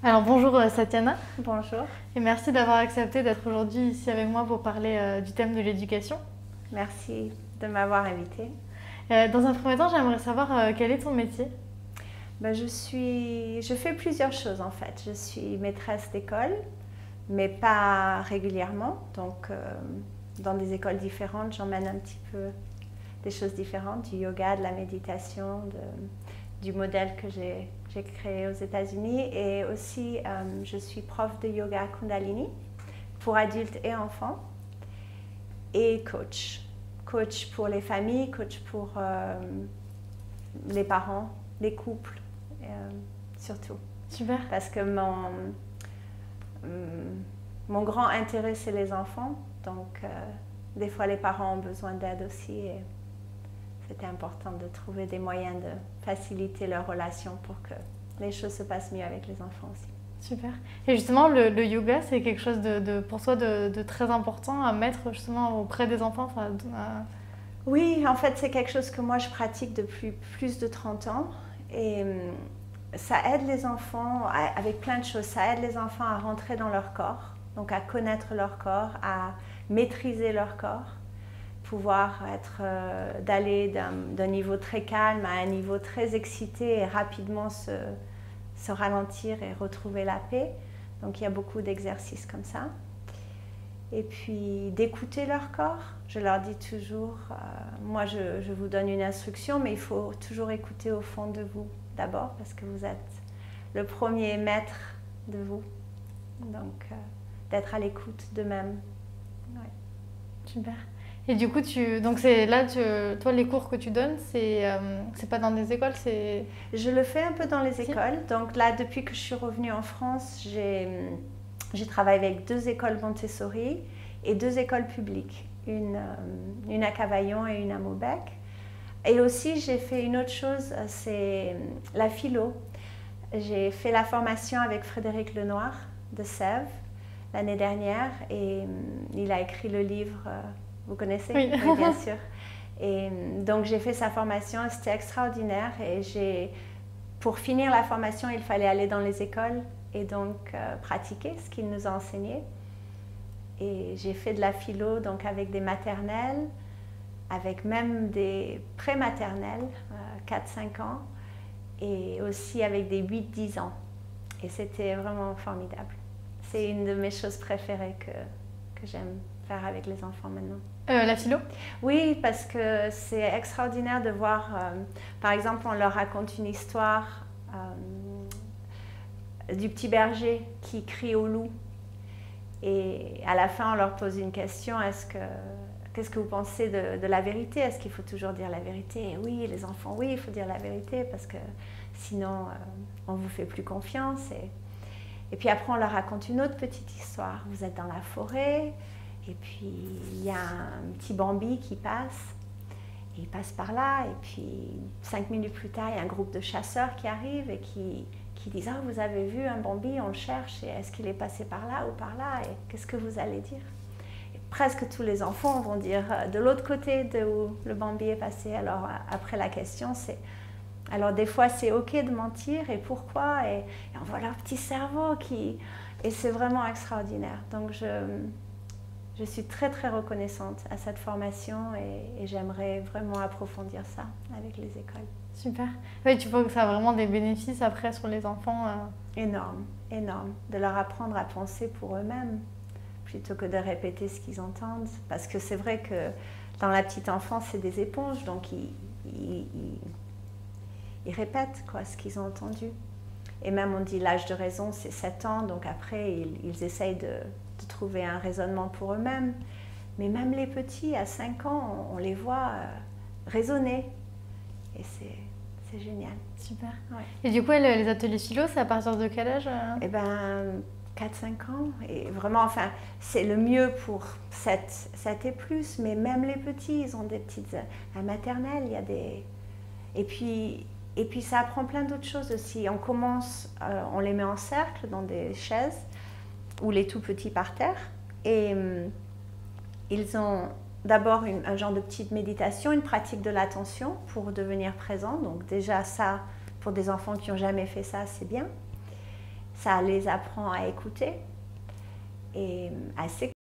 Alors bonjour Satyana Bonjour, et merci d'avoir accepté d'être aujourd'hui ici avec moi pour parler du thème de l'éducation. merci de m'avoir invitée. Dans un premier temps, j'aimerais savoir quel est ton métier. Je fais plusieurs choses en fait. Je suis maîtresse d'école, mais pas régulièrement. Donc, dans des écoles différentes, j'emmène un petit peu des choses différentes, du yoga, de la méditation, du modèle que j'ai créé aux États-Unis. Et aussi, je suis prof de yoga Kundalini pour adultes et enfants et coach. Coach pour les familles, coach pour les parents, les couples, surtout. Super. Parce que mon grand intérêt, c'est les enfants. Donc, des fois, les parents ont besoin d'aide aussi. Et c'était important de trouver des moyens de faciliter leur relation pour que les choses se passent mieux avec les enfants aussi. Super. Et justement, le yoga, c'est quelque chose pour toi de très important à mettre justement auprès des enfants. Oui, en fait, c'est quelque chose que moi, je pratique depuis plus de 30 ans. Et ça aide les enfants avec plein de choses. Ça aide les enfants à rentrer dans leur corps, donc à connaître leur corps, à maîtriser leur corps, pouvoir d'aller d'un niveau très calme à un niveau très excité et rapidement se ralentir et retrouver la paix. Donc il y a beaucoup d'exercices comme ça. Et puis d'écouter leur corps. Je leur dis toujours, moi je vous donne une instruction, mais il faut toujours écouter au fond de vous d'abord, parce que vous êtes le premier maître de vous. Donc d'être à l'écoute d'eux-mêmes. Ouais. Super. Et du coup, donc c'est là, toi, les cours que tu donnes, c'est pas dans des écoles, c'est... Je le fais un peu dans les écoles. Donc là, depuis que je suis revenue en France, j'ai travaillé avec 2 écoles Montessori et 2 écoles publiques, une à Cavaillon et une à Maubec. Et aussi, j'ai fait une autre chose, c'est la philo. J'ai fait la formation avec Frédéric Lenoir de Sèvres l'année dernière et il a écrit le livre, vous connaissez? Oui. Oui, bien sûr. Et donc, j'ai fait sa formation, c'était extraordinaire et pour finir la formation, il fallait aller dans les écoles et donc pratiquer ce qu'il nous a enseigné. Et j'ai fait de la philo donc avec des maternelles, avec même des prématernelles, 4-5 ans, et aussi avec des 8-10 ans. Et c'était vraiment formidable. C'est une de mes choses préférées que j'aime faire avec les enfants maintenant. La philo? Oui, parce que c'est extraordinaire de voir, par exemple, on leur raconte une histoire du petit berger qui crie au loup. Et à la fin, on leur pose une question, qu'est-ce que vous pensez de la vérité? Est-ce qu'il faut toujours dire la vérité? Et oui, les enfants, oui, il faut dire la vérité parce que sinon, on ne vous fait plus confiance. Et puis après, on leur raconte une autre petite histoire. Vous êtes dans la forêt et puis il y a un petit Bambi qui passe. Et il passe par là et puis 5 minutes plus tard, il y a un groupe de chasseurs qui arrivent et qui disent « Ah, vous avez vu un Bambi, on le cherche, et est-ce qu'il est passé par là ou par là? Et qu'est-ce que vous allez dire ?» Et presque tous les enfants vont dire de l'autre côté de où le Bambi est passé. Alors après la question, c'est... Alors des fois, c'est OK de mentir, et pourquoi? Et on voit leur petit cerveau qui... Et c'est vraiment extraordinaire. Donc je suis très très reconnaissante à cette formation et j'aimerais vraiment approfondir ça avec les écoles. Super. Oui, tu vois que ça a vraiment des bénéfices après sur les enfants. Énorme, énorme. De leur apprendre à penser pour eux-mêmes plutôt que de répéter ce qu'ils entendent. Parce que c'est vrai que dans la petite enfance, c'est des éponges, donc ils répètent quoi, ce qu'ils ont entendu. Et même on dit l'âge de raison, c'est 7 ans, donc après ils essayent de trouver un raisonnement pour eux-mêmes. Mais même les petits, à 5 ans, on les voit raisonner. Et c'est génial. Super. Ouais. Et du coup, les ateliers philo, c'est à partir de quel âge? Eh bien, 4-5 ans. Et vraiment, enfin, c'est le mieux pour 7 et plus. Mais même les petits, ils ont des petites... À maternelle, il y a des... Et puis ça apprend plein d'autres choses aussi. On commence, on les met en cercle dans des chaises, ou les tout petits par terre. Et ils ont d'abord un genre de petite méditation, une pratique de l'attention pour devenir présent. Donc déjà ça, pour des enfants qui n'ont jamais fait ça, c'est bien. ça les apprend à écouter et à s'écouter.